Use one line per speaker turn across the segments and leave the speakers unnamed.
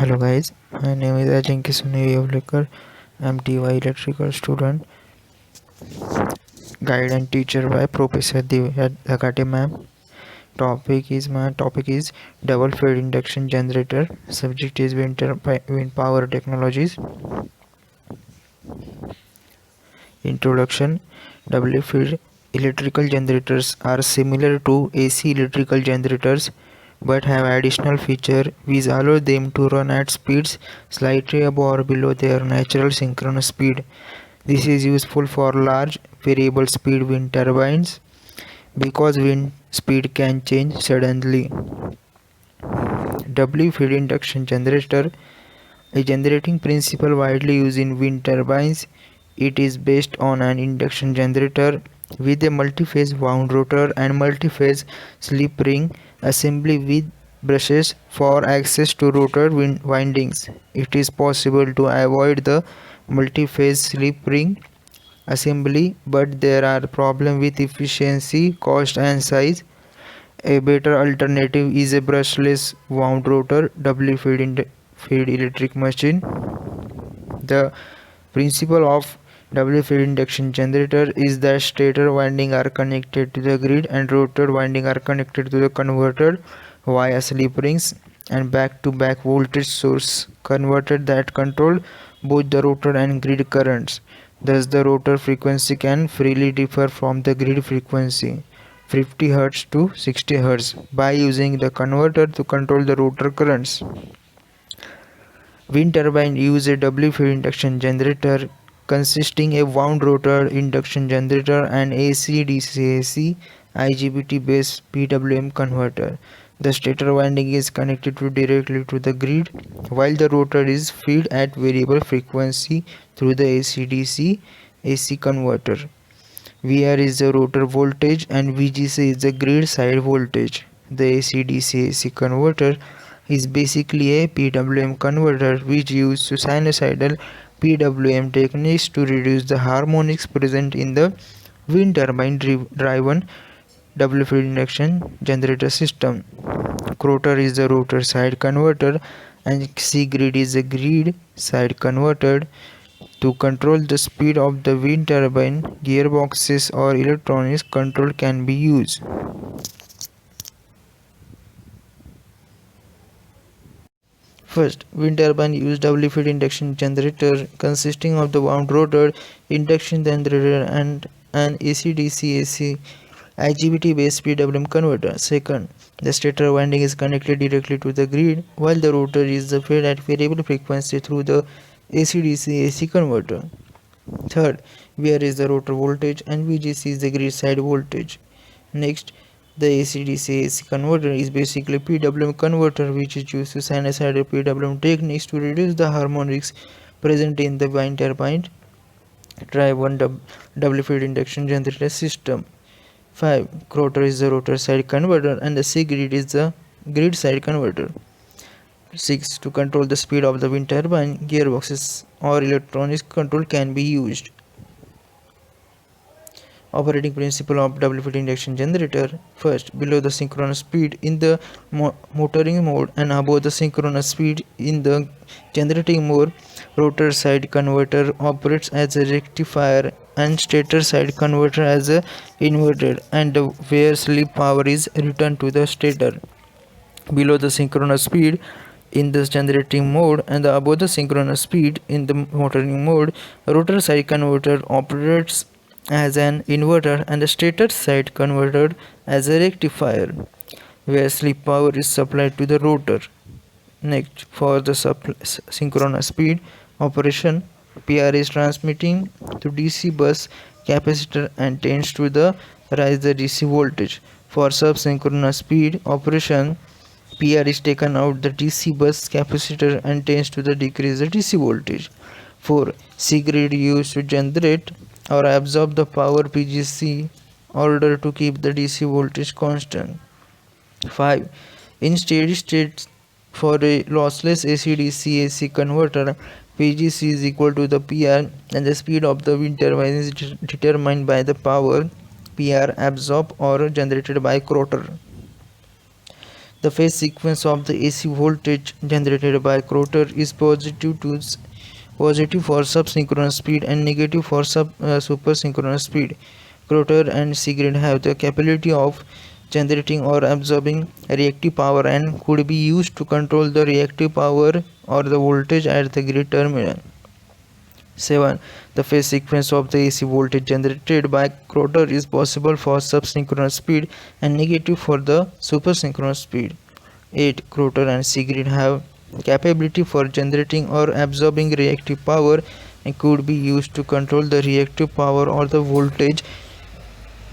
Hello guys, my name is Ajinkya Sunayavlikar. I'm TY electrical student, guide and teacher by Professor Divya ma'am. My topic is double feed induction generator. Subject is wind power technologies. Introduction. Double feed electrical generators are similar to AC electrical generators but have additional feature which allow them to run at speeds slightly above or below their natural synchronous speed. This is useful for large variable speed wind turbines because wind speed can change suddenly. W feed induction generator, a generating principle widely used in wind turbines. It is based on an induction generator with a multi-phase wound rotor and multi-phase slip ring assembly with brushes for access to rotor windings. It is possible to avoid the multi-phase slip ring assembly, but there are problems with efficiency, cost and size. A better alternative is a brushless wound rotor doubly feed electric machine. The principle of double feed induction generator is that stator winding are connected to the grid and rotor winding are connected to the converter via slip rings and back-to-back voltage source converter that control both the rotor and grid currents. Thus, the rotor frequency can freely differ from the grid frequency 50 Hz to 60 Hz by using the converter to control the rotor currents. Wind turbine use a W-feed induction generator consisting a wound rotor induction generator and AC/DC/AC IGBT based PWM converter. The stator winding is connected directly to the grid while the rotor is fed at variable frequency through the AC/DC AC converter. VR is the rotor voltage and VGC is the grid side voltage. The AC/DC AC converter is basically a PWM converter which uses sinusoidal PWM techniques to reduce the harmonics present in the wind turbine driven double feed induction generator system. Rotor is the rotor side converter and C grid is the grid side converter. To control the speed of the wind turbine, gearboxes or electronics control can be used. First, wind turbine use double feed induction generator consisting of the wound rotor, induction generator and an AC/DC AC IGBT based PWM converter. Second, the stator winding is connected directly to the grid while the rotor is fed at variable frequency through the AC/DC AC converter. Third, VR is the rotor voltage and VGC is the grid side voltage. Next, the AC/DC AC converter is basically a PWM converter which is used to sinusoidal PWM techniques to reduce the harmonics present in the wind turbine driven double feed induction generator system. 5. Rotor is the rotor side converter and the C grid is the grid side converter. 6. To control the speed of the wind turbine, gearboxes or electronics control can be used. Operating principle of double feed induction generator. First, below the synchronous speed in the motoring mode and above the synchronous speed in the generating mode, rotor side converter operates as a rectifier and stator side converter as a inverter, and where slip power is returned to the stator. Below the synchronous speed in the generating mode and above the synchronous speed in the motoring mode, rotor side converter operates as an inverter and the stator side converter as a rectifier, where slip power is supplied to the rotor. Next, for the synchronous speed operation, PR is transmitting to DC bus capacitor and tends to rise the DC voltage. For subsynchronous speed operation, PR is taken out the DC bus capacitor and tends to decrease the DC voltage. 4. C grid used to generate or absorb the power PGC order to keep the DC voltage constant. 5. In steady state for a lossless AC/DC AC converter, PGC is equal to the PR and the speed of the wind turbine is determined by the power PR absorbed or generated by rotor. The phase sequence of the AC voltage generated by rotor is positive for subsynchronous speed and negative for supersynchronous speed. Rotor and C-grid have the capability of generating or absorbing reactive power and could be used to control the reactive power or the voltage at the grid terminal. 7. The phase sequence of the AC voltage generated by rotor is possible for subsynchronous speed and negative for the supersynchronous speed. 8. Rotor and C-grid have capability for generating or absorbing reactive power and could be used to control the reactive power or the voltage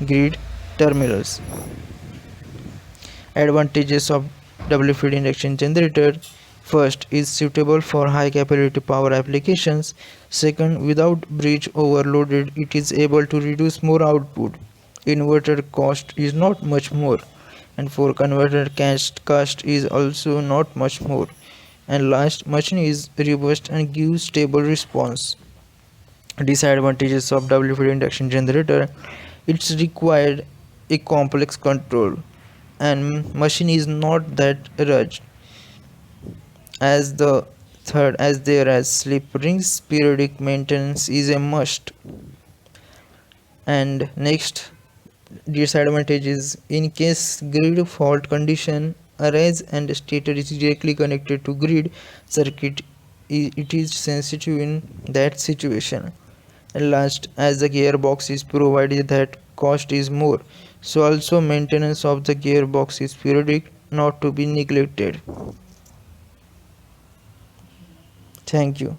grid terminals. Advantages of double feed induction generator: first, is suitable for high capacity power applications. Second, without bridge overloaded, it is able to reduce more output. Inverter cost is not much more, and for converter cost is also not much more. And last, machine is robust and gives stable response. Disadvantages of double feed induction generator: it's required a complex control, and machine is not that rushed. As the third, as there as slip rings, periodic maintenance is a must. And next disadvantage is, in case grid fault condition arise and stator is directly connected to grid circuit, it is sensitive in that situation. And last, as the gearbox is provided, that cost is more, so also maintenance of the gearbox is periodic, not to be neglected. Thank you.